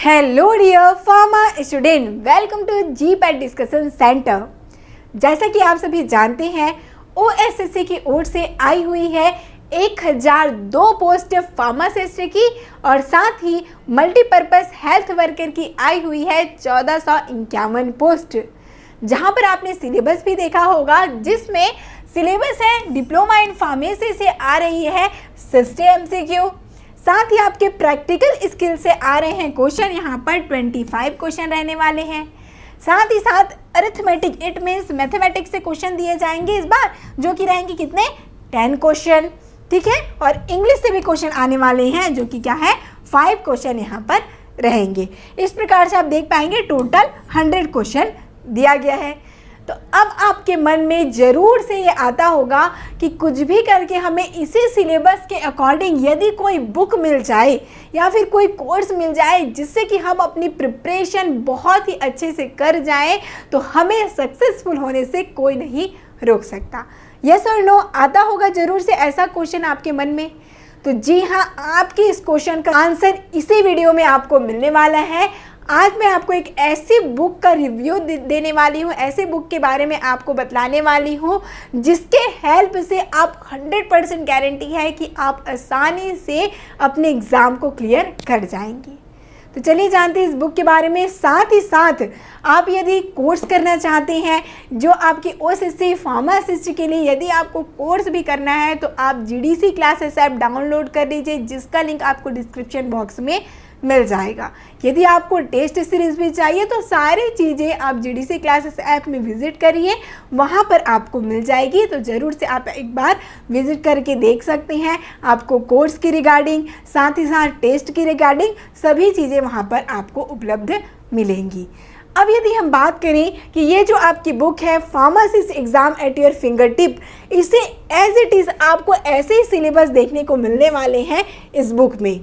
Hello dear pharma student, welcome to GPAT discussion centre. जैसा कि आप सभी जानते हैं, ओएसएससी की ओर से आई हुई है 1002 पोस्ट फार्मासिस्ट की और साथ ही मल्टीपर्पज़ हेल्थ वर्कर की आई हुई है 1451 पोस्ट। जहां पर आपने सिलेबस भी देखा होगा, जिसमें सिलेबस है डिप्लोमा इन फार्मेसी से आ रही है 60 MCQ। साथ ही आपके प्रैक्टिकल स्किल से आ रहे हैं क्वेश्चन, यहाँ पर 25 क्वेश्चन रहने वाले हैं। साथ ही साथ अरिथमेटिक, इट मीन्स मैथमेटिक्स से क्वेश्चन दिए जाएंगे इस बार, जो कि रहेंगे कितने 10 क्वेश्चन, ठीक है। और इंग्लिश से भी क्वेश्चन आने वाले हैं, जो कि क्या है 5 क्वेश्चन यहाँ पर रहेंगे। इस प्रकार से आप देख पाएंगे टोटल 100 क्वेश्चन दिया गया है। तो अब आपके मन में ज़रूर से ये आता होगा कि कुछ भी करके हमें इसी सिलेबस के अकॉर्डिंग यदि कोई बुक मिल जाए या फिर कोई कोर्स मिल जाए जिससे कि हम अपनी प्रिपरेशन बहुत ही अच्छे से कर जाएं, तो हमें सक्सेसफुल होने से कोई नहीं रोक सकता। यस और नो आता होगा ज़रूर से ऐसा क्वेश्चन आपके मन में। तो जी हाँ, आपके इस क्वेश्चन का आंसर इसी वीडियो में आपको मिलने वाला है। आज मैं आपको एक ऐसी बुक का रिव्यू देने वाली हूँ, ऐसे बुक के बारे में आपको बतलाने वाली हूँ जिसके हेल्प से आप 100% गारंटी है कि आप आसानी से अपने एग्ज़ाम को क्लियर कर जाएंगे। तो चलिए जानते हैं इस बुक के बारे में। साथ ही साथ आप यदि कोर्स करना चाहते हैं, जो आपकी ओएसएससी फार्मासिस्ट के लिए यदि आपको कोर्स भी करना है, तो आप जीडीसी क्लासेस ऐप डाउनलोड कर लीजिए, जिसका लिंक आपको डिस्क्रिप्शन बॉक्स में मिल जाएगा। यदि आपको टेस्ट सीरीज भी चाहिए तो सारी चीज़ें आप जीडीसी क्लासेस ऐप में विजिट करिए, वहाँ पर आपको मिल जाएगी। तो ज़रूर से आप एक बार विजिट करके देख सकते हैं। आपको कोर्स की रिगार्डिंग, साथ ही साथ टेस्ट की रिगार्डिंग सभी चीज़ें वहाँ पर आपको उपलब्ध मिलेंगी। अब यदि हम बात करें कि ये जो आपकी बुक है pharmacist exam at your finger tip, इसे एज इट इज़ आपको ऐसे ही सिलेबस देखने को मिलने वाले हैं इस बुक में।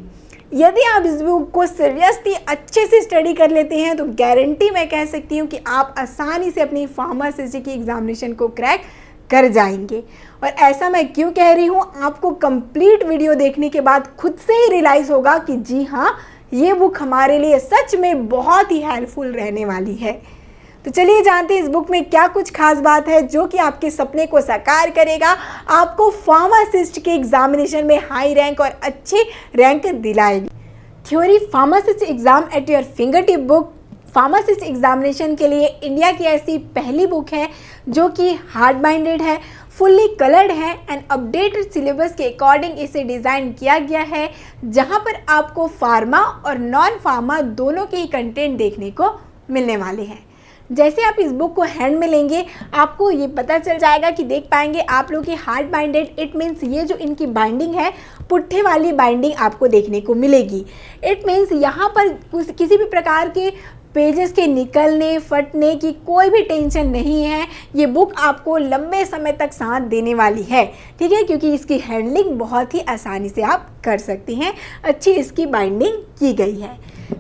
यदि आप इस बुक को सीरियसली अच्छे से स्टडी कर लेते हैं, तो गारंटी मैं कह सकती हूँ कि आप आसानी से अपनी फार्मासिस्ट की एग्जामिनेशन को क्रैक कर जाएंगे। और ऐसा मैं क्यों कह रही हूँ, आपको कंप्लीट वीडियो देखने के बाद खुद से ही रियलाइज़ होगा कि जी हाँ, ये बुक हमारे लिए सच में बहुत ही हेल्पफुल रहने वाली है। तो चलिए जानते हैं इस बुक में क्या कुछ खास बात है जो कि आपके सपने को साकार करेगा, आपको फार्मासिस्ट के एग्जामिनेशन में हाई रैंक और अच्छे रैंक दिलाएगी। Theory pharmacist exam at your finger tip book pharmacist examination के लिए इंडिया की ऐसी पहली बुक है जो कि हार्ड बाइंडेड है, फुल्ली कलर्ड है एंड अपडेटेड सिलेबस के अकॉर्डिंग इसे डिज़ाइन किया गया है, जहां पर आपको फार्मा और नॉन फार्मा दोनों के ही कंटेंट देखने को मिलने वाले हैं। जैसे आप इस बुक को हैंड में लेंगे, आपको ये पता चल जाएगा कि देख पाएंगे आप लोग की हार्ड बाइंडेड, इट मीन्स ये जो इनकी बाइंडिंग है पुट्ठे वाली बाइंडिंग आपको देखने को मिलेगी। इट मीन्स यहाँ पर किसी भी प्रकार के पेजेस के निकलने फटने की कोई भी टेंशन नहीं है। ये बुक आपको लंबे समय तक साथ देने वाली है, ठीक है, क्योंकि इसकी हैंडलिंग बहुत ही आसानी से आप कर सकते हैं। अच्छी इसकी बाइंडिंग की गई है।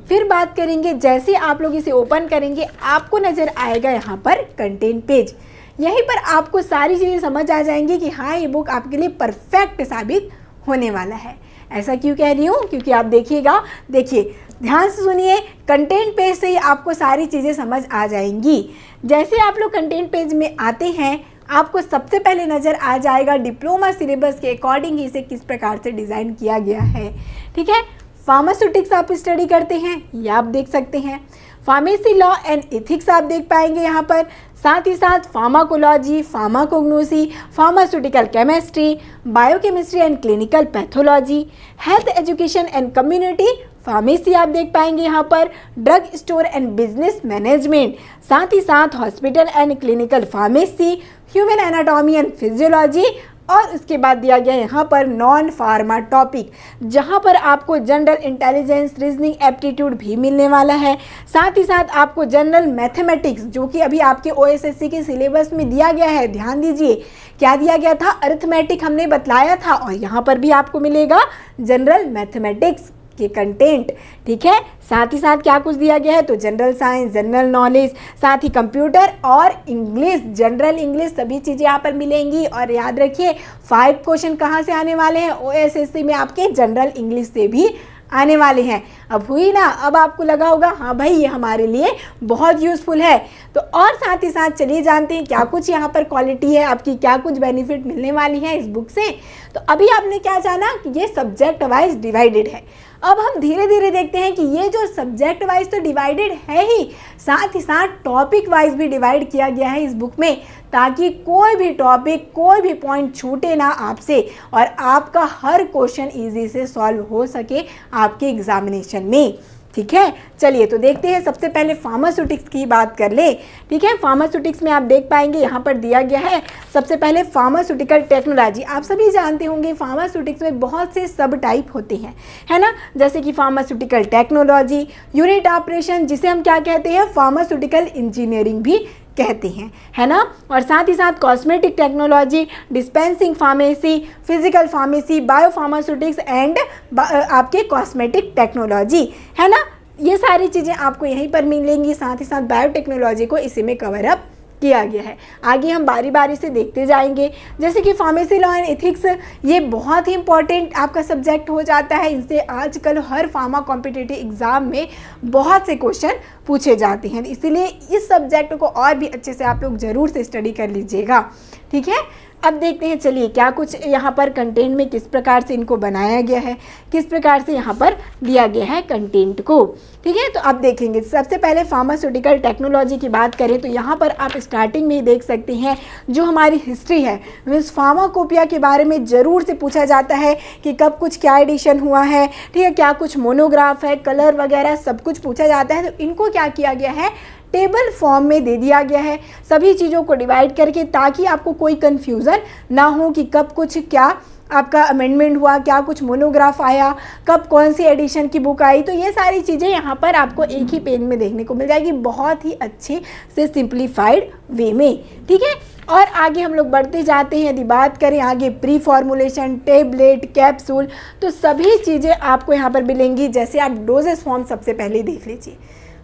फिर बात करेंगे, जैसे आप लोग इसे ओपन करेंगे आपको नज़र आएगा यहाँ पर कंटेंट पेज। यहीं पर आपको सारी चीज़ें समझ आ जाएंगी कि हाँ, ये बुक आपके लिए परफेक्ट साबित होने वाला है। ऐसा क्यों कह रही हूँ, क्योंकि आप देखिएगा, देखिए ध्यान से सुनिए, कंटेंट पेज से ही आपको सारी चीज़ें समझ आ जाएंगी। जैसे आप लोग कंटेंट पेज में आते हैं, आपको सबसे पहले नज़र आ जाएगा डिप्लोमा सिलेबस के अकॉर्डिंग इसे किस प्रकार से डिज़ाइन किया गया है, ठीक है। फार्मास्यूटिक्स आप स्टडी करते हैं, ये आप देख सकते हैं। फार्मेसी लॉ एंड एथिक्स आप देख पाएंगे यहाँ पर। साथ ही साथ pharmacology, pharmacognosy, pharmaceutical chemistry, biochemistry and clinical pathology, health education and community pharmacy आप देख पाएंगे यहाँ पर। Drug store and business management, साथ ही साथ hospital and clinical pharmacy, human anatomy and physiology, और उसके बाद दिया गया यहाँ पर नॉन फार्मा टॉपिक, जहाँ पर आपको जनरल इंटेलिजेंस, रीजनिंग एप्टीट्यूड भी मिलने वाला है। साथ ही साथ आपको जनरल मैथमेटिक्स, जो कि अभी आपके ओएसएससी के सिलेबस में दिया गया है, ध्यान दीजिए क्या दिया गया था, अरिथमेटिक हमने बतलाया था, और यहाँ पर भी आपको मिलेगा जनरल मैथमेटिक्स के कंटेंट, ठीक है। साथ ही साथ क्या कुछ दिया गया है, तो जनरल साइंस, जनरल नॉलेज, साथ ही कंप्यूटर और इंग्लिश, जनरल इंग्लिश, सभी चीज़ें यहाँ पर मिलेंगी। और याद रखिए 5 क्वेश्चन कहाँ से आने वाले हैं, ओएसएससी में आपके जनरल इंग्लिश से भी आने वाले हैं। अब हुई ना, अब आपको लगा होगा हाँ भाई ये हमारे लिए बहुत यूज़फुल है। तो और साथ ही साथ चलिए जानते हैं क्या कुछ यहाँ पर क्वालिटी है, आपकी क्या कुछ बेनिफिट मिलने वाली है इस बुक से। तो अभी आपने क्या जाना कि ये सब्जेक्ट वाइज डिवाइडेड है। अब हम धीरे धीरे देखते हैं कि ये जो सब्जेक्ट वाइज तो डिवाइडेड है ही, साथ ही साथ टॉपिक वाइज भी डिवाइड किया गया है इस बुक में, ताकि कोई भी टॉपिक, कोई भी पॉइंट छूटे ना आपसे और आपका हर क्वेश्चन इजी से सॉल्व हो सके आपके एग्जामिनेशन में। ठीक है, चलिए तो देखते हैं। सबसे पहले फार्मास्यूटिक्स की बात कर ले। ठीक है, फार्मास्यूटिक्स में आप देख पाएंगे यहाँ पर दिया गया है सबसे पहले फार्मास्यूटिकल टेक्नोलॉजी। आप सभी जानते होंगे फार्मास्यूटिक्स में बहुत से सब टाइप होते हैं, है ना, जैसे कि फार्मास्यूटिकल टेक्नोलॉजी, यूनिट ऑपरेशन, जिसे हम क्या कहते हैं फार्मास्यूटिकल इंजीनियरिंग भी कहते हैं, है ना, और साथ ही साथ cosmetic technology, dispensing pharmacy, physical pharmacy, bio pharmaceutics and आपके कॉस्मेटिक टेक्नोलॉजी, है ना। ये सारी चीज़ें आपको यहीं पर मिलेंगी। साथ ही साथ बायोटेक्नोलॉजी को इसी में कवर अप किया गया है। आगे हम बारी बारी से देखते जाएंगे, जैसे कि फार्मेसी लॉ एंड एथिक्स, ये बहुत ही इंपॉर्टेंट आपका सब्जेक्ट हो जाता है। इनसे आजकल हर फार्मा कॉम्पिटिटिव एग्ज़ाम में बहुत से क्वेश्चन पूछे जाते हैं, इसीलिए इस सब्जेक्ट को और भी अच्छे से आप लोग ज़रूर से स्टडी कर लीजिएगा। ठीक है, अब देखते हैं चलिए क्या कुछ यहाँ पर कंटेंट में किस प्रकार से इनको बनाया गया है, किस प्रकार से यहाँ पर दिया गया है कंटेंट को। ठीक है, तो अब देखेंगे सबसे पहले फार्मास्यूटिकल टेक्नोलॉजी की बात करें तो यहाँ पर आप स्टार्टिंग में ही देख सकते हैं जो हमारी हिस्ट्री है, मीन्स फार्माकोपिया के बारे में ज़रूर से पूछा जाता है कि कब कुछ क्या एडिशन हुआ है, ठीक है, क्या कुछ मोनोग्राफ है, कलर वगैरह सब कुछ पूछा जाता है। तो इनको क्या किया गया है, टेबल फॉर्म में दे दिया गया है सभी चीज़ों को डिवाइड करके, ताकि आपको कोई कंफ्यूजन ना हो कि कब कुछ क्या आपका अमेंडमेंट हुआ, क्या कुछ मोनोग्राफ आया, कब कौन सी एडिशन की बुक आई। तो ये सारी चीज़ें यहाँ पर आपको एक ही पेज में देखने को मिल जाएगी, बहुत ही अच्छे से सिंप्लीफाइड वे में। ठीक है, और आगे हम लोग बढ़ते जाते हैं। यदि बात करें आगे प्री फॉर्मुलेशन, टेबलेट, कैप्सूल, तो सभी चीज़ें आपको यहाँ पर मिलेंगी। जैसे आप डोजेस फॉर्म सबसे पहले देख लीजिए,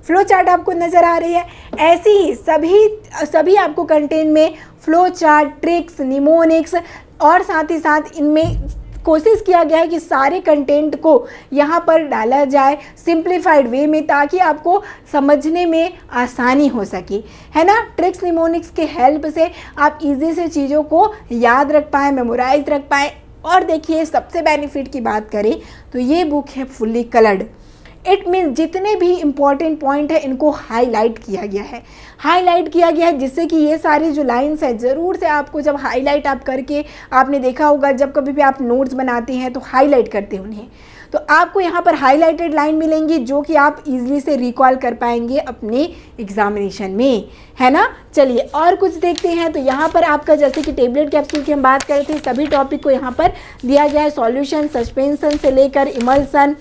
फ्लो चार्ट आपको नज़र आ रही है, ऐसे ही सभी आपको कंटेंट में फ्लो चार्ट, ट्रिक्स, निमोनिक्स और साथ ही साथ इनमें कोशिश किया गया है कि सारे कंटेंट को यहाँ पर डाला जाए सिंप्लीफाइड वे में, ताकि आपको समझने में आसानी हो सके, है ना। ट्रिक्स, निमोनिक्स के हेल्प से आप इजी से चीज़ों को याद रख पाएँ, मेमोराइज रख पाएँ। और देखिए सबसे बेनिफिट की बात करें तो ये बुक है फुल्ली कलर्ड। इट मीन्स जितने भी इम्पॉर्टेंट पॉइंट है इनको हाईलाइट किया गया है, जिससे कि ये सारी जो लाइंस है ज़रूर से आपको जब हाईलाइट आप करके, आपने देखा होगा जब कभी भी आप नोट्स बनाते हैं तो हाईलाइट करते हैं उन्हें, तो आपको यहाँ पर हाईलाइटेड लाइन मिलेंगी जो कि आप इजीली से रिकॉल कर पाएंगे अपने एग्जामिनेशन में, है ना। चलिए और कुछ देखते हैं। तो यहाँ पर आपका जैसे कि टेबलेट कैप्सूल की हम बात कर रहे थे, सभी टॉपिक को यहाँ पर दिया गया है, सॉल्यूशन, सस्पेंशन से लेकर इमल्सन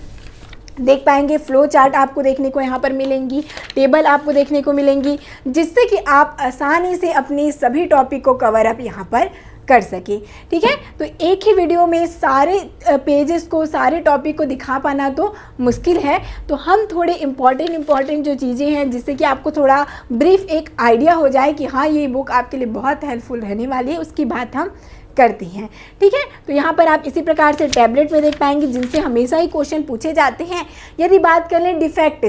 देख पाएंगे, फ्लो चार्ट आपको देखने को यहाँ पर मिलेंगी, टेबल आपको देखने को मिलेंगी, जिससे कि आप आसानी से अपनी सभी टॉपिक को कवर अप यहाँ पर कर सके। ठीक है, तो एक ही वीडियो में सारे पेजेस को, सारे टॉपिक को दिखा पाना तो मुश्किल है, तो हम थोड़े इम्पॉर्टेंट जो चीज़ें हैं जिससे कि आपको थोड़ा ब्रीफ एक आइडिया हो जाए कि हाँ ये बुक आपके लिए बहुत हेल्पफुल रहने वाली है, उसकी बात हम करती हैं। ठीक है, तो यहाँ पर आप इसी प्रकार से टैबलेट में देख पाएंगे जिनसे हमेशा ही क्वेश्चन पूछे जाते हैं। यदि बात कर लें डिफेक्ट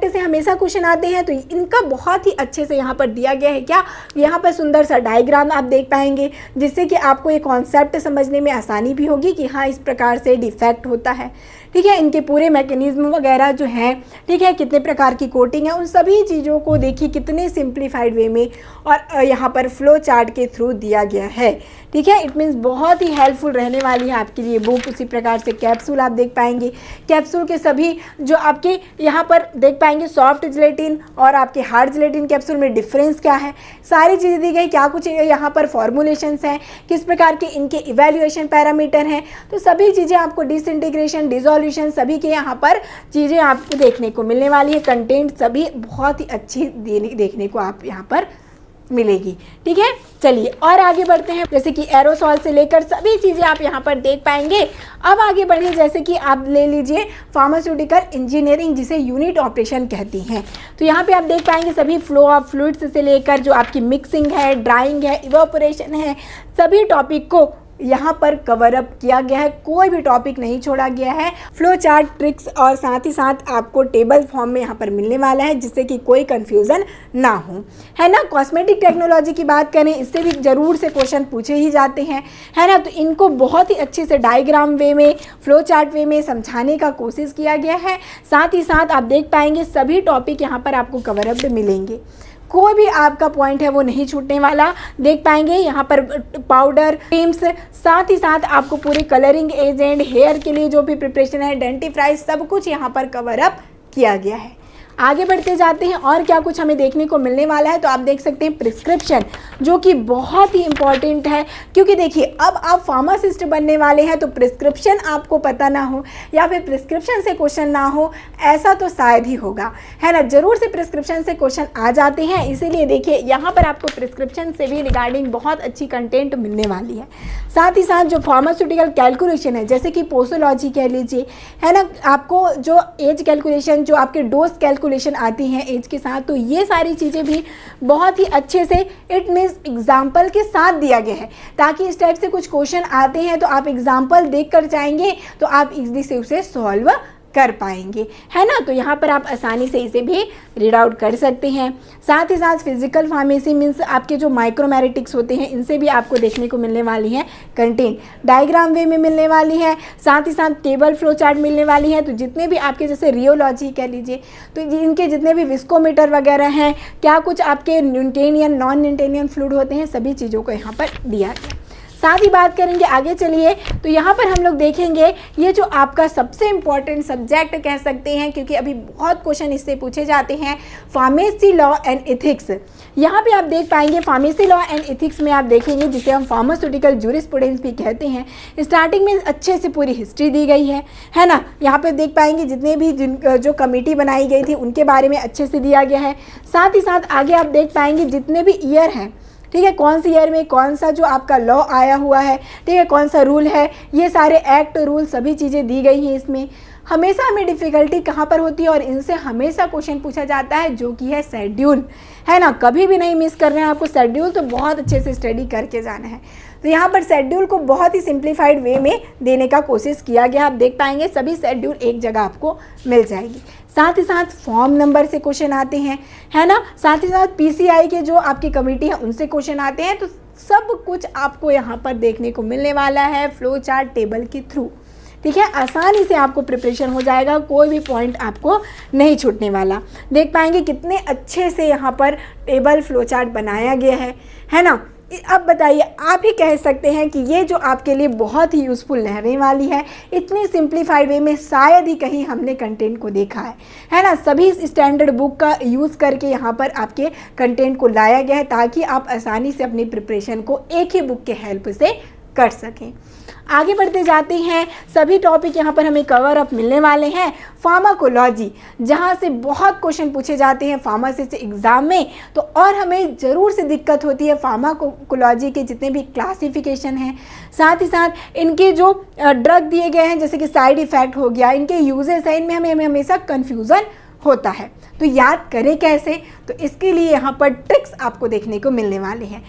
से हमेशा क्वेश्चन आते हैं, तो इनका बहुत ही अच्छे से यहाँ पर दिया गया है। क्या, यहाँ पर सुंदर सा डायग्राम आप देख पाएंगे, जिससे कि आपको ये कॉन्सेप्ट समझने में आसानी भी होगी कि हाँ इस प्रकार से डिफेक्ट होता है। ठीक है, इनके पूरे मैकेनिज्म वगैरह जो हैं, ठीक है, कितने प्रकार की कोटिंग है, उन सभी चीज़ों को देखिए कितने सिंप्लीफाइड वे में और यहाँ पर फ्लो चार्ट के थ्रू दिया गया है। ठीक है, इट मीन्स बहुत ही हेल्पफुल रहने वाली है आपके लिए बुक। उसी प्रकार से कैप्सूल आप देख पाएंगे, कैप्सूल के सभी जो आपके यहाँ पर देख पाएंगे, सॉफ्ट जिलेटिन और आपके हार्ड जिलेटिन कैप्सूल में डिफरेंस क्या है, सारी चीज़ें दी गई, क्या कुछ यहाँ पर फॉर्मुलेशंस हैं, किस प्रकार के इनके इवैल्यूएशन पैरामीटर हैं, तो सभी चीज़ें आपको डिसइंटीग्रेशन, डिसोल्यूशन, सभी के यहाँ पर चीज़ें आपको देखने को मिलने वाली है। कंटेंट सभी बहुत ही अच्छी देखने को आप यहाँ पर मिलेगी। ठीक है, चलिए और आगे बढ़ते हैं। जैसे कि एरोसॉल से लेकर सभी चीज़ें आप यहाँ पर देख पाएंगे। अब आगे बढ़े, जैसे कि आप ले लीजिए फार्मास्यूटिकल इंजीनियरिंग, जिसे यूनिट ऑपरेशन कहती हैं। तो यहाँ पे आप देख पाएंगे सभी फ्लो ऑफ फ्लूइड्स से लेकर जो आपकी मिक्सिंग है, ड्राइंग है, इवेपोरेशन है, सभी टॉपिक को यहाँ पर कवर अप किया गया है, कोई भी टॉपिक नहीं छोड़ा गया है। फ्लो चार्ट, ट्रिक्स और साथ ही साथ आपको टेबल फॉर्म में यहाँ पर मिलने वाला है, जिससे कि कोई कंफ्यूजन ना हो, है ना। कॉस्मेटिक टेक्नोलॉजी की बात करें, इससे भी ज़रूर से क्वेश्चन पूछे ही जाते हैं, है ना। तो इनको बहुत ही अच्छे से डायग्राम वे में, फ्लो चार्ट वे में समझाने का कोशिश किया गया है। साथ ही साथ आप देख पाएंगे सभी टॉपिक यहाँ पर आपको कवर अप मिलेंगे, कोई भी आपका पॉइंट है वो नहीं छूटने वाला। देख पाएंगे यहाँ पर पाउडर, क्रीम्स, साथ ही साथ आपको पूरे कलरिंग एजेंट, हेयर के लिए जो भी प्रिपरेशन है, डेंटिफ्राई, सब कुछ यहाँ पर कवर अप किया गया है। आगे बढ़ते जाते हैं और क्या कुछ हमें देखने को मिलने वाला है। तो आप देख सकते हैं प्रिस्क्रिप्शन, जो कि बहुत ही इंपॉर्टेंट है, क्योंकि देखिए अब आप फार्मासिस्ट बनने वाले हैं, तो प्रिस्क्रिप्शन आपको पता ना हो या फिर प्रिस्क्रिप्शन से क्वेश्चन ना हो, ऐसा तो शायद ही होगा, है ना। ज़रूर से प्रिस्क्रिप्शन से क्वेश्चन आ जाते हैं, इसीलिए देखिए यहाँ पर आपको प्रिस्क्रिप्शन से भी रिगार्डिंग बहुत अच्छी कंटेंट मिलने वाली है। साथ ही साथ जो फार्मास्यूटिकल कैलकुलेशन है, जैसे कि पोसोलॉजी कह लीजिए, है ना, आपको जो एज कैलकुलेशन, जो आपके डोज कैलकुलेशन आती हैं एज के साथ, तो ये सारी चीज़ें भी बहुत ही अच्छे से, इट मीन्स एग्जाम्पल के साथ दिया गया है, ताकि इस टाइप से कुछ क्वेश्चन आते हैं तो आप एग्जाम्पल देख कर जाएंगे तो आप इजीली से उसे सॉल्व कर पाएंगे, है ना। तो यहाँ पर आप आसानी से इसे भी रीड आउट कर सकते हैं। साथ ही साथ फिजिकल फार्मेसी मीन्स आपके जो माइक्रोमेरेटिक्स होते हैं, इनसे भी आपको देखने को मिलने वाली है कंटेंट, डायग्राम वे में मिलने वाली है, साथ ही साथ टेबल फ्लो चार्ट मिलने वाली है। तो जितने भी आपके जैसे रियोलॉजी कह लीजिए, तो इनके जितने भी विस्कोमीटर वगैरह हैं, क्या कुछ आपके न्यूटेनियन, नॉन न्यूटेनियन फ्लूइड होते हैं, सभी चीज़ों को यहाँ पर दिया गया। साथ ही बात करेंगे आगे चलिए, तो यहाँ पर हम लोग देखेंगे ये जो आपका सबसे इम्पॉर्टेंट सब्जेक्ट कह सकते हैं, क्योंकि अभी बहुत क्वेश्चन इससे पूछे जाते हैं, फार्मेसी लॉ एंड एथिक्स। यहाँ पे आप देख पाएंगे फार्मेसी लॉ एंड एथिक्स में आप देखेंगे, जिसे हम फार्मास्यूटिकल जूरिस्प्रूडेंस भी कहते हैं। स्टार्टिंग में अच्छे से पूरी हिस्ट्री दी गई है ना। यहाँ पे देख पाएंगे जितने भी जो कमेटी बनाई गई थी उनके बारे में अच्छे से दिया गया है। साथ ही साथ आगे आप देख पाएंगे जितने भी ईयर हैं, ठीक है, कौन सी ईयर में कौन सा जो आपका लॉ आया हुआ है, ठीक है, कौन सा रूल है, ये सारे एक्ट, रूल, सभी चीज़ें दी गई हैं इसमें। हमेशा हमें डिफ़िकल्टी कहाँ पर होती है, और इनसे हमेशा क्वेश्चन पूछा जाता है, जो कि है शेड्यूल, है ना। कभी भी नहीं मिस कर रहे हैं आपको शेड्यूल, तो बहुत अच्छे से स्टडी करके जाना है। तो यहाँ पर शेड्यूल को बहुत ही सिंप्लीफाइड वे में देने का कोशिश किया गया। आप देख पाएंगे सभी शेड्यूल एक जगह आपको मिल जाएगी। साथ ही साथ फॉर्म नंबर से क्वेश्चन आते हैं, है ना। साथ ही साथ पीसीआई के जो आपकी कमेटी है उनसे क्वेश्चन आते हैं। तो सब कुछ आपको यहाँ पर देखने को मिलने वाला है फ्लो चार्ट टेबल के थ्रू, ठीक है। आसानी से आपको प्रिपरेशन हो जाएगा, कोई भी पॉइंट आपको नहीं छूटने वाला। देख पाएंगे कितने अच्छे से यहाँ पर टेबल फ्लो चार्ट बनाया गया है ना। अब बताइए, आप ही कह सकते हैं कि ये जो आपके लिए बहुत ही यूज़फुल रहने वाली है। इतनी सिंप्लीफाइड वे में शायद ही कहीं हमने कंटेंट को देखा है ना। सभी स्टैंडर्ड बुक का यूज़ करके यहाँ पर आपके कंटेंट को लाया गया है, ताकि आप आसानी से अपनी प्रिपरेशन को एक ही बुक के हेल्प से कर सकें। आगे बढ़ते जाते हैं, सभी टॉपिक यहाँ पर हमें कवर अप मिलने वाले हैं। फार्माकोलॉजी, जहाँ से बहुत क्वेश्चन पूछे जाते हैं फार्मेसी से एग्ज़ाम में, तो और हमें ज़रूर से दिक्कत होती है फार्माकोलॉजी के जितने भी क्लासिफिकेशन हैं, साथ ही साथ इनके जो ड्रग दिए गए हैं, जैसे कि साइड इफ़ेक्ट हो गया, इनके यूजेस हैं, इनमें हमें हमेशा कन्फ्यूज़न होता है। तो याद करें कैसे, तो इसके लिए यहाँ पर ट्रिक्स आपको देखने को मिलने वाले हैं।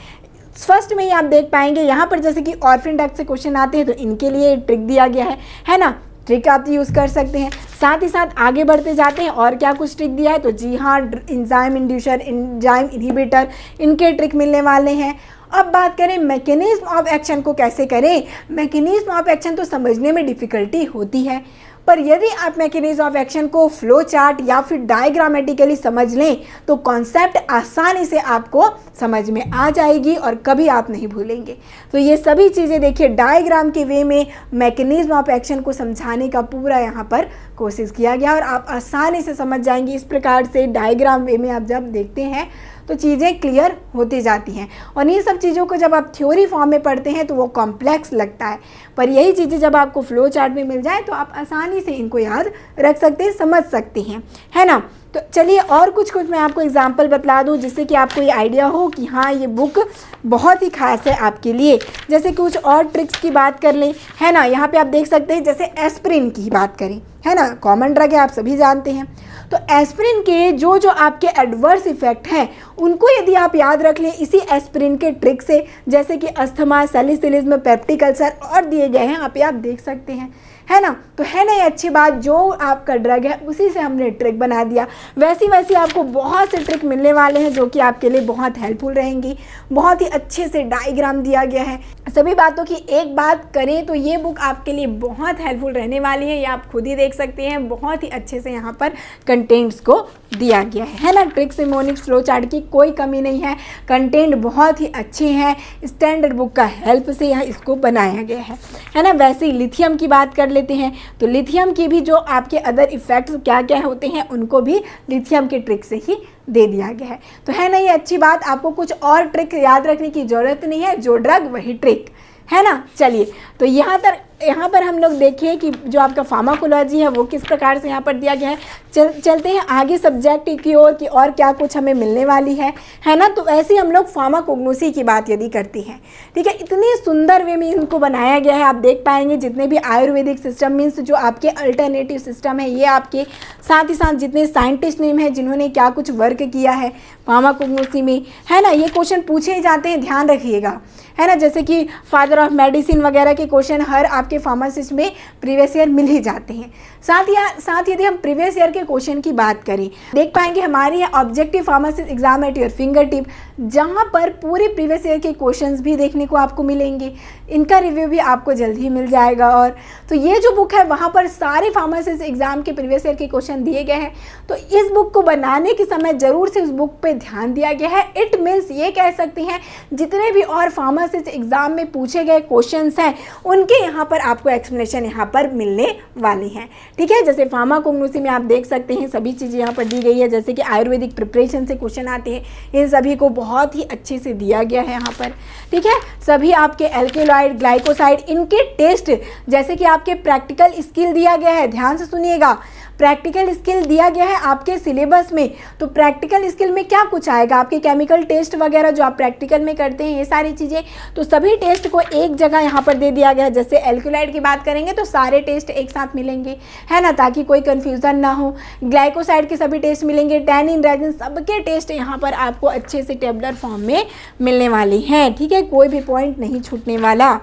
फर्स्ट में ही आप देख पाएंगे यहाँ पर जैसे कि ऑर्फिन ड्रग से क्वेश्चन आते हैं, तो इनके लिए ट्रिक दिया गया है ना। ट्रिक आप यूज़ कर सकते हैं। साथ ही साथ आगे बढ़ते जाते हैं, और क्या कुछ ट्रिक दिया है, तो जी हाँ, एंजाइम इंड्यूसर, एंजाइम इनहिबिटर, इनके ट्रिक मिलने वाले हैं। अब बात करें मैकेनिज्म ऑफ एक्शन को कैसे करें। मैकेनिज्म ऑफ एक्शन तो समझने में डिफ़िकल्टी होती है, पर यदि आप मैकेनिज्म ऑफ एक्शन को फ्लो चार्ट या फिर डायग्रामेटिकली समझ लें, तो कॉन्सेप्ट आसानी से आपको समझ में आ जाएगी और कभी आप नहीं भूलेंगे। तो ये सभी चीज़ें देखिए, डायग्राम के वे में मैकेनिज्म ऑफ एक्शन को समझाने का पूरा यहाँ पर कोशिश किया गया, और आप आसानी से समझ जाएंगे। इस प्रकार से डायग्राम वे में आप जब देखते हैं तो चीज़ें क्लियर होती जाती हैं, और ये सब चीज़ों को जब आप थ्योरी फॉर्म में पढ़ते हैं तो वो कॉम्प्लेक्स लगता है, पर यही चीज़ें जब आपको फ्लो चार्ट में मिल जाए तो आप आसानी से इनको याद रख सकते हैं, समझ सकते हैं, है ना। तो चलिए और कुछ मैं आपको एग्जाम्पल बतला दूं, जिससे कि आपको ये आइडिया हो कि हाँ ये बुक बहुत ही खास है आपके लिए। जैसे कुछ और ट्रिक्स की बात कर लें, है ना। यहाँ पे आप देख सकते हैं, जैसे एस्प्रिन की बात करें, है ना, कॉमन ड्रग है, आप सभी जानते हैं। तो एस्पिरिन के जो जो आपके एडवर्स इफेक्ट हैं उनको यदि आप याद रख लें इसी एस्पिरिन के ट्रिक से, जैसे कि अस्थमा, सैलिसिलिज्म, पेप्टिक अल्सर और दिए गए हैं, आप देख सकते हैं, है ना। तो है ना ये अच्छी बात, जो आपका ड्रग है उसी से हमने ट्रिक बना दिया। वैसी वैसी आपको बहुत से ट्रिक मिलने वाले हैं जो कि आपके लिए बहुत हेल्पफुल रहेंगी। बहुत ही अच्छे से डायग्राम दिया गया है। सभी बातों की एक बात करें तो ये बुक आपके लिए बहुत हेल्पफुल रहने वाली है, ये आप खुद ही देख सकते हैं। बहुत ही अच्छे से यहाँ पर कंटेंट्स को दिया गया है ना। ट्रिक्स, निमोनिक्स, फ्लो चार्ट की कोई कमी नहीं है। कंटेंट बहुत ही अच्छे हैं। स्टैंडर्ड बुक का हेल्प से यहाँ इसको बनाया गया है ना। वैसे ही लिथियम की बात कर लेते हैं तो लिथियम की भी जो आपके अदर इफ़ेक्ट्स क्या क्या होते हैं उनको भी लिथियम के ट्रिक से ही दे दिया गया है। तो है ना ये अच्छी बात, आपको कुछ और ट्रिक याद रखने की ज़रूरत नहीं है, जो ड्रग वही ट्रिक, है ना। चलिए तो यहाँ पर हम लोग देखिए कि जो आपका फार्माकोलॉजी है वो किस प्रकार से यहाँ पर दिया गया है। चलते हैं आगे सब्जेक्ट की ओर कि और क्या कुछ हमें मिलने वाली है ना। तो ऐसे ही हम लोग फार्माकोग्नोसी की बात यदि करते हैं, ठीक है, इतनी सुंदर वे में इनको बनाया गया है। आप देख पाएंगे जितने भी आयुर्वेदिक सिस्टम मीन्स जो आपके अल्टरनेटिव सिस्टम है ये आपके, साथ ही साथ जितने साइंटिस्ट नेम है जिन्होंने क्या कुछ वर्क किया है फार्माकोग्नोसी में, है ना। ये क्वेश्चन पूछे जाते हैं, ध्यान रखिएगा, है ना। जैसे कि फादर ऑफ मेडिसिन वगैरह के क्वेश्चन हर आपके फार्मासिस्ट में प्रीवियस ईयर मिल ही जाते हैं। साथ यदि हम प्रीवियस ईयर के क्वेश्चन की बात करें, देख पाएंगे हमारे यहाँ objective pharmacist exam at your finger tip, जहाँ पर पूरे प्रीवियस ईयर के क्वेश्चंस भी देखने को आपको मिलेंगे। इनका रिव्यू भी आपको जल्द ही मिल जाएगा। और तो ये जो बुक है वहाँ पर सारे फार्मासिस्ट एग्जाम के प्रीवियस ईयर के क्वेश्चन दिए गए हैं। तो इस बुक को बनाने के समय ज़रूर से उस बुक पे ध्यान दिया गया है। इट मीन्स ये कह सकते हैं जितने भी और फार्मासिस्ट एग्जाम में पूछे गए क्वेश्चंस हैं उनके यहाँ पर आपको एक्सप्लेनेशन यहाँ पर मिलने वाली हैं, ठीक है। जैसे फार्माकोग्नोसी में आप देख सकते हैं सभी चीज़ें यहाँ पर दी गई है। जैसे कि आयुर्वेदिक प्रिपरेशन से क्वेश्चन आते हैं, इन सभी को बहुत ही अच्छे से दिया गया है यहाँ पर, ठीक है। सभी आपके एल्केलॉइड, ग्लाइकोसाइड, इनके टेस्ट, जैसे कि आपके प्रैक्टिकल स्किल दिया गया है, ध्यान से सुनिएगा, प्रैक्टिकल स्किल दिया गया है आपके सिलेबस में। तो प्रैक्टिकल स्किल में क्या कुछ आएगा, आपके केमिकल टेस्ट वगैरह जो आप प्रैक्टिकल में करते हैं, ये सारी चीज़ें, तो सभी टेस्ट को एक जगह यहाँ पर दे दिया गया है। जैसे एल्कोलाइड की बात करेंगे तो सारे टेस्ट एक साथ मिलेंगे, है ना, ताकि कोई कन्फ्यूज़न ना हो। ग्लाइकोसाइड के सभी टेस्ट मिलेंगे, टैनिन, रेजिन, सबके टेस्ट यहाँ पर आपको अच्छे से टेबुलर फॉर्म में मिलने वाले हैं, ठीक है, कोई भी पॉइंट नहीं छूटने वाला।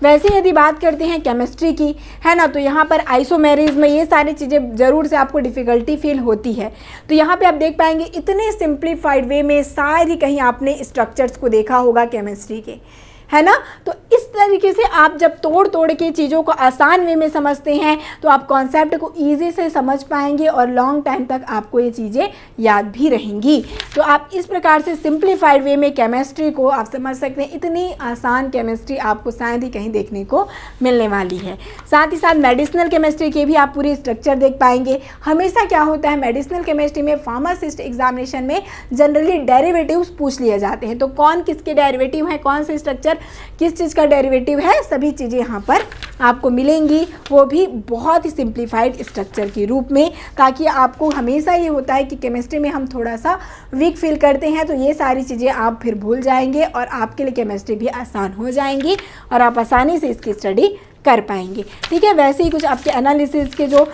वैसे यदि बात करते हैं केमिस्ट्री की, है ना, तो यहाँ पर आइसोमेरिज्म में ये सारी चीज़ें ज़रूर से आपको डिफ़िकल्टी फील होती है। तो यहाँ पे आप देख पाएंगे इतने सिंप्लीफाइड वे में शायद ही कहीं आपने स्ट्रक्चर्स को देखा होगा केमिस्ट्री के, है ना। तो इस तरीके से आप जब तोड़ के चीज़ों को आसान वे में समझते हैं तो आप कॉन्सेप्ट को ईजी से समझ पाएंगे और लॉन्ग टाइम तक आपको ये चीज़ें याद भी रहेंगी। तो आप इस प्रकार से सिंप्लीफाइड वे में केमिस्ट्री को आप समझ सकते हैं। इतनी आसान केमिस्ट्री आपको शायद ही कहीं देखने को मिलने वाली है। साथ ही साथ मेडिसिनल केमिस्ट्री के भी आप पूरी स्ट्रक्चर देख पाएंगे। हमेशा क्या होता है मेडिसिनल केमिस्ट्री में, फार्मासिस्ट एग्जामिनेशन में जनरली डेरिवेटिव्स पूछ लिए जाते हैं। तो कौन किसके डेरिवेटिव हैं, कौन से स्ट्रक्चर किस चीज़ का डेरिवेटिव है, सभी चीज़ें यहाँ पर आपको मिलेंगी, वो भी बहुत ही सिंप्लीफाइड स्ट्रक्चर के रूप में, ताकि आपको हमेशा ये होता है कि केमिस्ट्री में हम थोड़ा सा वीक फील करते हैं, तो ये सारी चीज़ें आप फिर भूल जाएंगे और आपके लिए केमिस्ट्री भी आसान हो जाएंगी और आप आसानी से इसकी स्टडी कर पाएंगे, ठीक है। वैसे ही कुछ आपके एनालिसिस के जो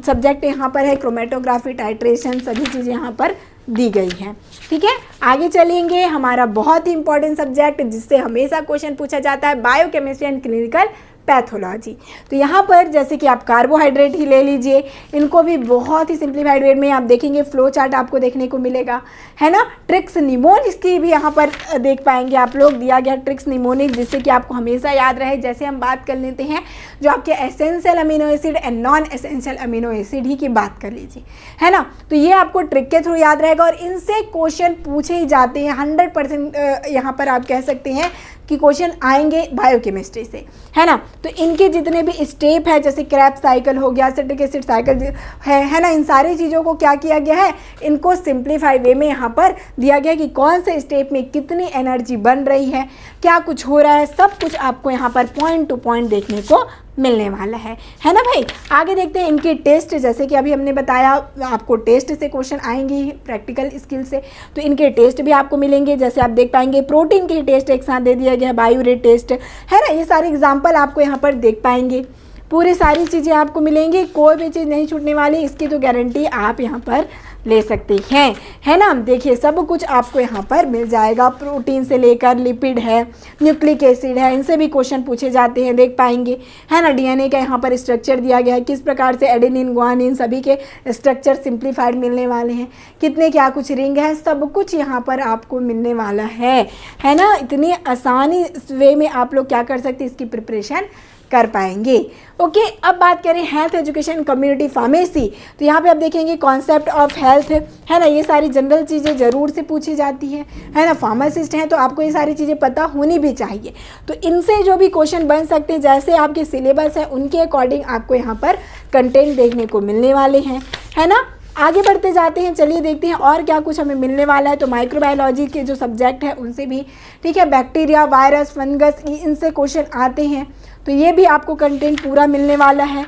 सब्जेक्ट यहाँ पर है, क्रोमेटोग्राफी, टाइट्रेशन, सभी चीज़ें यहाँ पर दी गई हैं, ठीक है। आगे चलेंगे, हमारा बहुत ही इंपॉर्टेंट सब्जेक्ट जिससे हमेशा क्वेश्चन पूछा जाता है, बायोकेमिस्ट्री एंड क्लिनिकल पैथोलॉजी। तो यहाँ पर जैसे कि आप कार्बोहाइड्रेट ही ले लीजिए, इनको भी बहुत ही सिंप्लीफाइड वे में आप देखेंगे, फ्लो चार्ट आपको देखने को मिलेगा, है ना। ट्रिक्स निमोनिक्स की भी यहाँ पर देख पाएंगे आप लोग, दिया गया ट्रिक्स निमोनिक्स, जिससे कि आपको हमेशा याद रहे। जैसे हम बात कर लेते हैं जो आपके essential amino acid and non essential amino acid ही की बात कर लीजिए, है ना। तो ये आपको ट्रिक के थ्रू याद रहेगा और इनसे क्वेश्चन पूछे ही जाते हैं। 100% यहाँ पर आप कह सकते हैं कि क्वेश्चन आएंगे बायोकेमिस्ट्री से, है ना। तो इनके जितने भी स्टेप है, जैसे क्रैब साइकिल हो गया, सिट्रिक एसिड साइकिल है ना, इन सारी चीज़ों को क्या किया गया है, इनको सिंप्लीफाइड वे में यहाँ पर दिया गया कि कौन से स्टेप में कितनी एनर्जी बन रही है, क्या कुछ हो रहा है, सब कुछ आपको यहाँ पर पॉइंट टू पॉइंट देखने को मिलने वाला है ना भाई। आगे देखते हैं इनके टेस्ट, जैसे कि अभी हमने बताया आपको टेस्ट से क्वेश्चन आएंगे प्रैक्टिकल स्किल से, तो इनके टेस्ट भी आपको मिलेंगे। जैसे आप देख पाएंगे प्रोटीन के टेस्ट एक साथ दे दिया गया है, बायोरेट टेस्ट, है ना, ये सारे एग्जाम्पल आपको यहाँ पर देख पाएंगे। पूरी सारी चीज़ें आपको मिलेंगी, कोई भी चीज़ नहीं छूटने वाली, इसकी तो गारंटी आप यहाँ पर ले सकते हैं, है ना। देखिए सब कुछ आपको यहाँ पर मिल जाएगा, प्रोटीन से लेकर लिपिड है, न्यूक्लिक एसिड है, इनसे भी क्वेश्चन पूछे जाते हैं, देख पाएंगे, है ना। डीएनए का यहाँ पर स्ट्रक्चर दिया गया है, किस प्रकार से एडेनिन ग्वानिन सभी के स्ट्रक्चर सिंप्लीफाइड मिलने वाले हैं, कितने क्या कुछ रिंग है, सब कुछ यहाँ पर आपको मिलने वाला है ना। इतनी आसानी वे में आप लोग क्या कर सकते हैं, इसकी प्रिपरेशन कर पाएंगे। ओके, अब बात करें हेल्थ एजुकेशन कम्युनिटी फार्मेसी, तो यहाँ पे आप देखेंगे कॉन्सेप्ट ऑफ हेल्थ, है ना। ये सारी जनरल चीज़ें ज़रूर से पूछी जाती है ना। फार्मासिस्ट हैं तो आपको ये सारी चीज़ें पता होनी भी चाहिए, तो इनसे जो भी क्वेश्चन बन सकते हैं, जैसे आपके सिलेबस है उनके अकॉर्डिंग आपको यहाँ पर कंटेंट देखने को मिलने वाले हैं, है ना। आगे बढ़ते जाते हैं, चलिए देखते हैं और क्या कुछ हमें मिलने वाला है। तो माइक्रोबायोलॉजी के जो सब्जेक्ट है उनसे भी, ठीक है, बैक्टीरिया, वायरस, फंगस, इनसे क्वेश्चन आते हैं, तो ये भी आपको कंटेंट पूरा मिलने वाला है।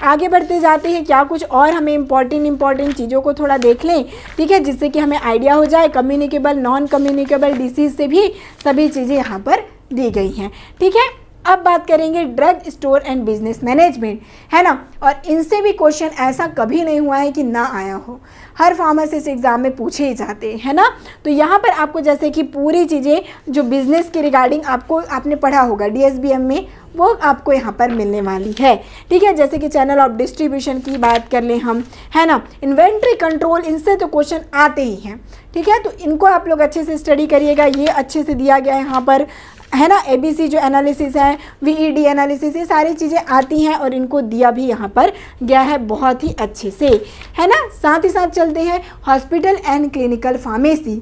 आगे बढ़ते जाते हैं, क्या कुछ और हमें इंपॉर्टेंट चीज़ों को थोड़ा देख लें, ठीक है, जिससे कि हमें आइडिया हो जाए। कम्युनिकेबल, नॉन कम्युनिकेबल डिसीज़ से भी सभी चीज़ें यहाँ पर दी गई हैं, ठीक है। अब बात करेंगे drug store and business management, है ना। और इनसे भी क्वेश्चन ऐसा कभी नहीं हुआ है कि ना आया हो, हर फार्मासिस्ट एग्जाम में पूछे ही जाते हैं, है ना। तो यहाँ पर आपको जैसे कि पूरी चीज़ें जो बिजनेस के रिगार्डिंग आपने पढ़ा होगा DSBM में, वो आपको यहाँ पर मिलने वाली है, ठीक है। जैसे कि चैनल ऑफ डिस्ट्रीब्यूशन की बात कर लें हम, है ना, इन्वेंट्री कंट्रोल, इनसे तो क्वेश्चन आते ही हैं, ठीक है। तो इनको आप लोग अच्छे से स्टडी करिएगा, ये अच्छे से दिया गया है यहाँ पर, है ना। ABC जो एनालिसिस है, VED एनालिसिस, ये सारी चीज़ें आती हैं और इनको दिया भी यहाँ पर गया है बहुत ही अच्छे से, है ना। साथ ही साथ चलते हैं हॉस्पिटल एंड क्लिनिकल फार्मेसी,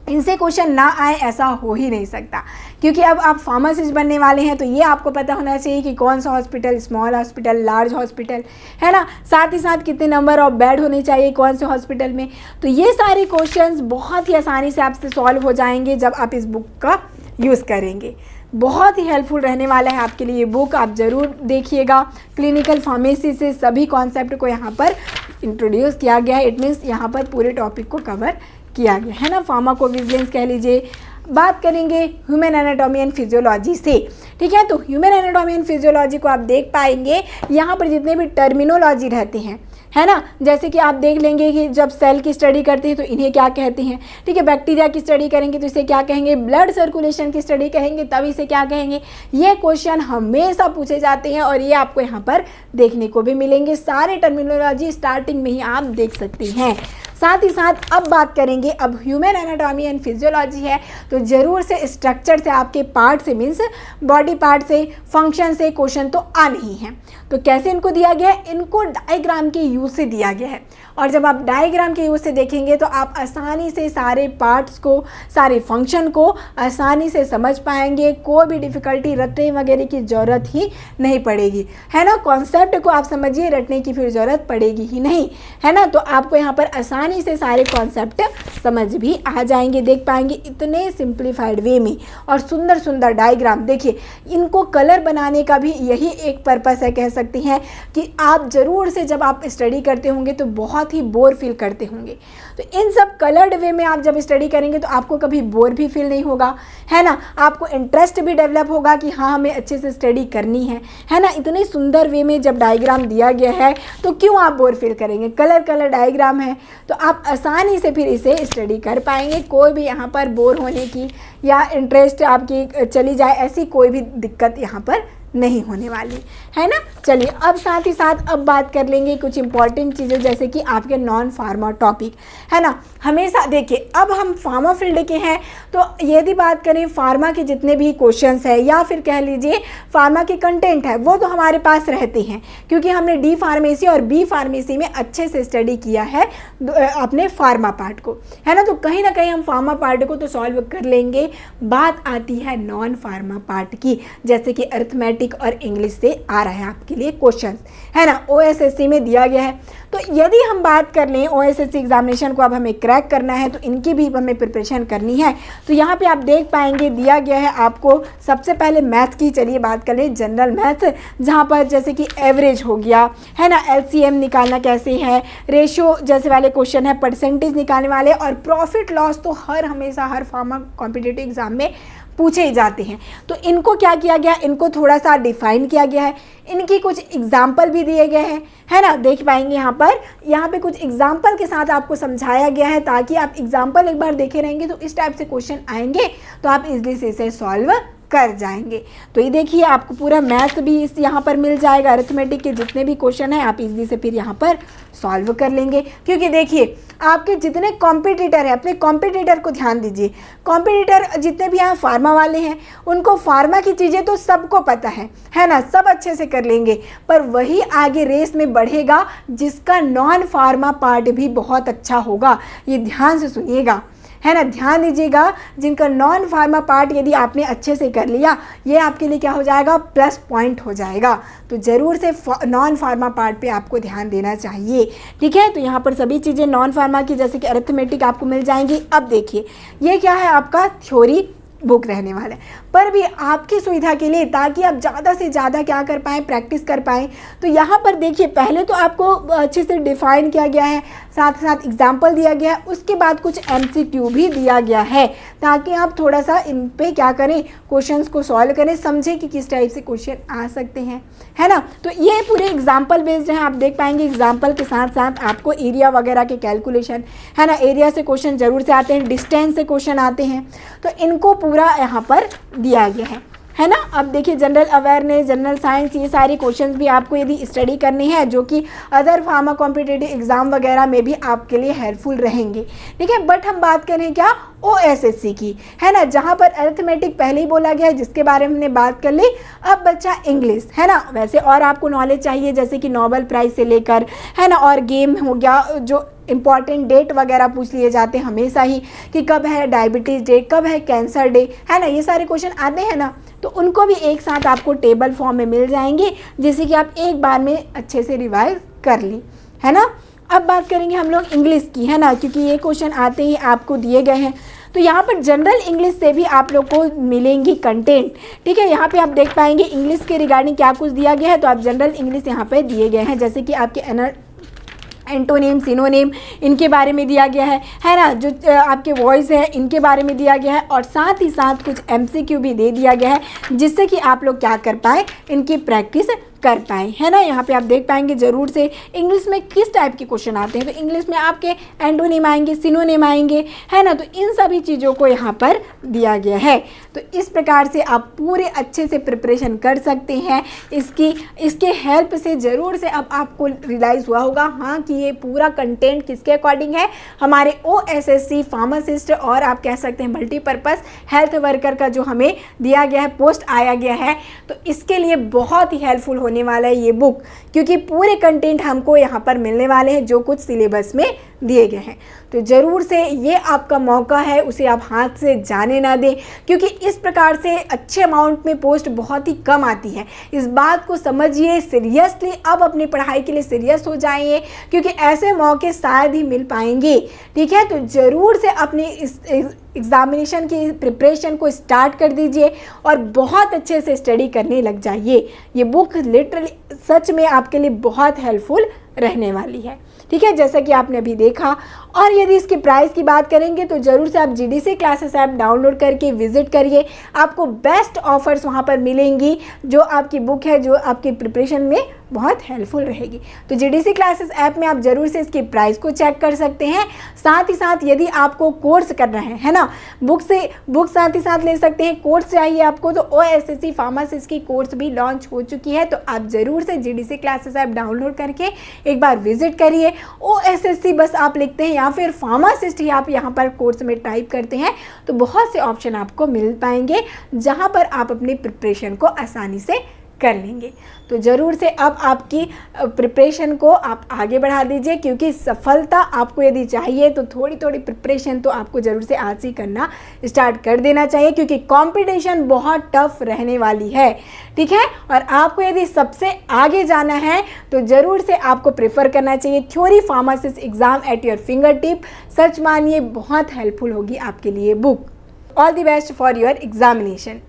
इनसे क्वेश्चन ना आए ऐसा हो ही नहीं सकता, क्योंकि अब आप फार्मासिस्ट बनने वाले हैं, तो ये आपको पता होना चाहिए कि कौन सा hospital, small hospital, large hospital, है ना। साथ ही साथ कितने नंबर ऑफ बेड होने चाहिए कौन से हॉस्पिटल में, तो ये सारे क्वेश्चंस बहुत ही आसानी से आपसे सॉल्व हो जाएंगे जब आप इस बुक का यूज़ करेंगे। बहुत ही हेल्पफुल रहने वाला है आपके लिए ये बुक, आप ज़रूर देखिएगा। क्लिनिकल फार्मेसी से सभी कॉन्सेप्ट को यहाँ पर इंट्रोड्यूस किया गया है, इट मीन्स यहाँ पर पूरे टॉपिक को कवर किया गया है ना। फार्माकोविजिलेंस कह लीजिए। बात करेंगे ह्यूमन एनाटॉमी एंड फिजियोलॉजी से, ठीक है। तो ह्यूमन एनाटॉमी एंड फिजियोलॉजी को आप देख पाएंगे, यहाँ पर जितने भी टर्मिनोलॉजी रहते हैं, है ना, जैसे कि आप देख लेंगे कि जब सेल की स्टडी करते हैं तो इन्हें क्या कहते हैं, ठीक है। बैक्टीरिया की स्टडी करेंगे तो इसे क्या कहेंगे, ब्लड सर्कुलेशन की स्टडी कहेंगे तब इसे क्या कहेंगे। ये क्वेश्चन हमेशा पूछे जाते हैं और ये आपको यहाँ पर देखने को भी मिलेंगे, सारे टर्मिनोलॉजी स्टार्टिंग में ही आप देख सकते हैं। साथ ही साथ अब बात करेंगे, अब ह्यूमन एनाटॉमी एंड फिजियोलॉजी है तो ज़रूर से स्ट्रक्चर से, आपके पार्ट से, मीन्स बॉडी पार्ट से, फंक्शन से क्वेश्चन तो आ नहीं है। तो कैसे इनको दिया गया है, इनको डायग्राम के यूज़ से दिया गया है, और जब आप डायग्राम के यूज़ से देखेंगे तो आप आसानी से सारे पार्ट्स को, सारे फंक्शन को आसानी से समझ पाएंगे, कोई भी डिफ़िकल्टी रटने वगैरह की ज़रूरत ही नहीं पड़ेगी, है ना। कॉन्सेप्ट को आप समझिए, रटने की फिर ज़रूरत पड़ेगी ही नहीं, है ना। तो आपको यहाँ पर आसानी से सारे कॉन्सेप्ट समझ भी आ जाएंगे, देख पाएंगे इतने सिंप्लीफाइड वे में, और सुंदर सुंदर डायग्राम। देखिए इनको कलर बनाने का भी यही एक पर्पस है, कह सकते हैं कि आप ज़रूर से जब आप स्टडी करते होंगे तो बहुत ही बोर फील करते होंगे, तो इन सब कलर्ड वे में आप जब स्टडी करेंगे तो आपको कभी बोर भी फील नहीं होगा, है ना। आपको इंटरेस्ट भी डेवलप होगा कि हाँ हमें अच्छे से स्टडी करनी है ना। इतने सुंदर वे में जब डायग्राम दिया गया है तो क्यों आप बोर फील करेंगे, कलर डायग्राम है तो आप आसानी से फिर इसे स्टडी कर पाएंगे। कोई भी यहाँ पर बोर होने की या इंटरेस्ट आपकी चली जाए ऐसी कोई भी दिक्कत यहाँ पर नहीं होने वाली, है ना। चलिए अब साथ ही साथ अब बात कर लेंगे कुछ इंपॉर्टेंट चीज़ें, जैसे कि आपके नॉन फार्मा टॉपिक, है ना। हमेशा देखिए अब हम फार्मा फील्ड के हैं तो यदि बात करें फार्मा के जितने भी क्वेश्चंस है या फिर कह लीजिए फार्मा के कंटेंट है वो तो हमारे पास रहते हैं, क्योंकि हमने D फार्मेसी और B फार्मेसी में अच्छे से स्टडी किया है अपने फार्मा पार्ट को, है ना। तो कहीं ना कहीं हम फार्मा पार्ट को तो सॉल्व कर लेंगे। बात आती है नॉन फार्मा पार्ट की, जैसे कि अर्थमेटिक और इंग्लिश से आ रहा है आपके लिए क्वेश्चन, है ना, OSSC में दिया गया है। तो यदि हम बात कर लें OSSC एग्जामिनेशन को अब हमें क्रैक करना है तो इनकी भी हमें प्रिपरेशन करनी है। तो यहाँ पे आप देख पाएंगे दिया गया है आपको सबसे पहले मैथ की। चलिए बात कर लें जनरल मैथ, जहाँ पर जैसे कि एवरेज हो गया, है ना, LCM निकालना कैसे है, रेशियो जैसे वाले क्वेश्चन है, परसेंटेज निकालने वाले, और प्रॉफिट लॉस तो हमेशा हर फार्मा कॉम्पिटिटिव एग्जाम में पूछे जाते हैं। तो इनको क्या किया गया, इनको थोड़ा सा डिफाइन किया गया है, इनकी कुछ एग्जाम्पल भी दिए गए हैं, है ना, देख पाएंगे यहाँ पे कुछ एग्जाम्पल के साथ आपको समझाया गया है, ताकि आप एग्जाम्पल एक बार देखे रहेंगे तो इस टाइप से क्वेश्चन आएंगे तो आप इजली से इसे सॉल्व कर जाएंगे। तो ये देखिए आपको पूरा मैथ भी इस यहाँ पर मिल जाएगा, अरिथमेटिक के जितने भी क्वेश्चन हैं आप इजली से फिर यहाँ पर सॉल्व कर लेंगे। क्योंकि देखिए आपके जितने कॉम्पिटिटर हैं, अपने कॉम्पिटिटर को ध्यान दीजिए, कॉम्पिटिटर जितने भी यहाँ फार्मा वाले हैं उनको फार्मा की चीज़ें तो सबको पता है ना, सब अच्छे से कर लेंगे, पर वही आगे रेस में बढ़ेगा जिसका नॉन फार्मा पार्ट भी बहुत अच्छा होगा। ये ध्यान से सुनिएगा, है ना, ध्यान दीजिएगा, जिनका नॉन फार्मा पार्ट यदि आपने अच्छे से कर लिया ये आपके लिए क्या हो जाएगा, प्लस पॉइंट हो जाएगा। तो ज़रूर से नॉन फार्मा पार्ट पे आपको ध्यान देना चाहिए, ठीक है। तो यहाँ पर सभी चीज़ें नॉन फार्मा की जैसे कि अरिथमेटिक आपको मिल जाएंगी। अब देखिए ये क्या है, आपका थ्योरी बुक रहने वाला है, पर भी आपकी सुविधा के लिए, ताकि आप ज़्यादा से ज़्यादा क्या कर पाएँ, प्रैक्टिस कर पाएँ। तो यहाँ पर देखिए पहले तो आपको अच्छे से डिफाइन किया गया है, साथ ही साथ एग्जाम्पल दिया गया है, उसके बाद कुछ MCQ भी दिया गया है, ताकि आप थोड़ा सा इन पे क्या करें, क्वेश्चंस को सॉल्व करें, समझें कि किस टाइप से क्वेश्चन आ सकते हैं, है ना। तो ये पूरे एग्जाम्पल बेस्ड हैं, आप देख पाएंगे एग्जाम्पल के साथ साथ आपको एरिया वगैरह के कैलकुलेशन, है ना, एरिया से क्वेश्चन जरूर से आते हैं, डिस्टेंस से क्वेश्चन आते हैं, तो इनको पूरा यहाँ पर दिया गया है ना। अब देखिए जनरल अवेयरनेस, जनरल साइंस, ये सारे क्वेश्चंस भी आपको यदि स्टडी करने हैं जो कि अदर फार्मा कॉम्पिटिटिव एग्जाम वगैरह में भी आपके लिए हेल्पफुल रहेंगे, ठीक है। बट हम बात करें क्या, OSSC की, है ना, जहाँ पर अरिथमेटिक पहले ही बोला गया है जिसके बारे में हमने बात कर ली। अब बच्चा इंग्लिश, है ना, वैसे और आपको नॉलेज चाहिए जैसे कि नोबेल प्राइज़ से लेकर, है ना, और गेम हो गया, जो इंपॉर्टेंट डेट वगैरह पूछ लिए जाते हैं हमेशा ही कि कब है डायबिटीज़ डे, कब है कैंसर डे, है ना, ये सारे क्वेश्चन आते हैं ना, तो उनको भी एक साथ आपको टेबल फॉर्म में मिल जाएंगे, जिससे कि आप एक बार में अच्छे से रिवाइज कर लें, है ना। अब बात करेंगे हम लोग इंग्लिश की, है ना, क्योंकि ये क्वेश्चन आते ही आपको दिए गए हैं। तो यहाँ पर जनरल इंग्लिश से भी आप लोग को मिलेंगी कंटेंट, ठीक है। यहाँ पे आप देख पाएंगे इंग्लिश के रिगार्डिंग क्या कुछ दिया गया है, तो आप जनरल इंग्लिश यहाँ पे दिए गए हैं, जैसे कि आपके एंटोनिम, सिनोनिम, इनके बारे में दिया गया है ना, जो आपके वॉइस है इनके बारे में दिया गया है, और साथ ही साथ कुछ MCQ भी दे दिया गया है, जिससे कि आप लोग क्या कर पाए, इनकी प्रैक्टिस कर पाए, है ना। यहाँ पे आप देख पाएंगे जरूर से इंग्लिश में किस टाइप के क्वेश्चन आते हैं, तो इंग्लिश में आपके एंटोनिम आएंगे, सिनोनिम आएंगे, है ना, तो इन सभी चीज़ों को यहाँ पर दिया गया है। तो इस प्रकार से आप पूरे अच्छे से प्रिपरेशन कर सकते हैं। इसके हेल्प से ज़रूर से अब आपको रियलाइज़ हुआ होगा हाँ कि ये पूरा कंटेंट किसके अकॉर्डिंग है, हमारे OSSC फार्मासिस्ट और आप कह सकते हैं मल्टीपर्पज़ हेल्थ वर्कर का जो हमें दिया गया है, पोस्ट आया गया है, तो इसके लिए बहुत ही हेल्पफुल होने वाला है ये बुक, क्योंकि पूरे कंटेंट हमको यहाँ पर मिलने वाले हैं जो कुछ सिलेबस में दिए गए हैं। तो ज़रूर से ये आपका मौका है, उसे आप हाथ से जाने ना दें, क्योंकि इस प्रकार से अच्छे अमाउंट में पोस्ट बहुत ही कम आती है। इस बात को समझिए सीरियसली, अब अपनी पढ़ाई के लिए सीरियस हो जाइए, क्योंकि ऐसे मौके शायद ही मिल पाएंगे, ठीक है। तो ज़रूर से अपनी इस एग्जामिनेशन की प्रिपरेशन को स्टार्ट कर दीजिए और बहुत अच्छे से स्टडी करने लग जाइए। ये बुक लिटरली सच में आपके लिए बहुत हेल्पफुल रहने वाली है, ठीक है, जैसा कि आपने अभी देखा। और यदि इसके प्राइस की बात करेंगे तो ज़रूर से आप GDC क्लासेस ऐप डाउनलोड करके विजिट करिए, आपको बेस्ट ऑफर्स वहाँ पर मिलेंगी, जो आपकी बुक है जो आपकी प्रिपरेशन में बहुत हेल्पफुल रहेगी। तो GDC क्लासेस ऐप में आप ज़रूर से इसकी प्राइस को चेक कर सकते हैं। साथ ही साथ यदि आपको कोर्स करना है ना, बुक साथ ही साथ ले सकते हैं। कोर्स चाहिए आपको तो OSSC फार्मासिस्ट की कोर्स भी लॉन्च हो चुकी है, तो आप ज़रूर से GDC क्लासेस ऐप डाउनलोड करके एक बार विजिट करिए। OSSC बस आप लिखते हैं या फिर फार्मासिस्ट ही आप यहाँ पर कोर्स में टाइप करते हैं तो बहुत से ऑप्शन आपको मिल पाएंगे, जहाँ पर आप अपनी प्रिपरेशन को आसानी से कर लेंगे। तो ज़रूर से अब आपकी प्रिपरेशन को आप आगे बढ़ा दीजिए, क्योंकि सफलता आपको यदि चाहिए तो थोड़ी थोड़ी प्रिपरेशन तो आपको ज़रूर से आज ही करना स्टार्ट कर देना चाहिए, क्योंकि कंपटीशन बहुत टफ रहने वाली है, ठीक है। और आपको यदि सबसे आगे जाना है तो ज़रूर से आपको प्रेफर करना चाहिए theory pharmacist exam at your finger tip. सच मानिए बहुत हेल्पफुल होगी आपके लिए book. All the best for your examination.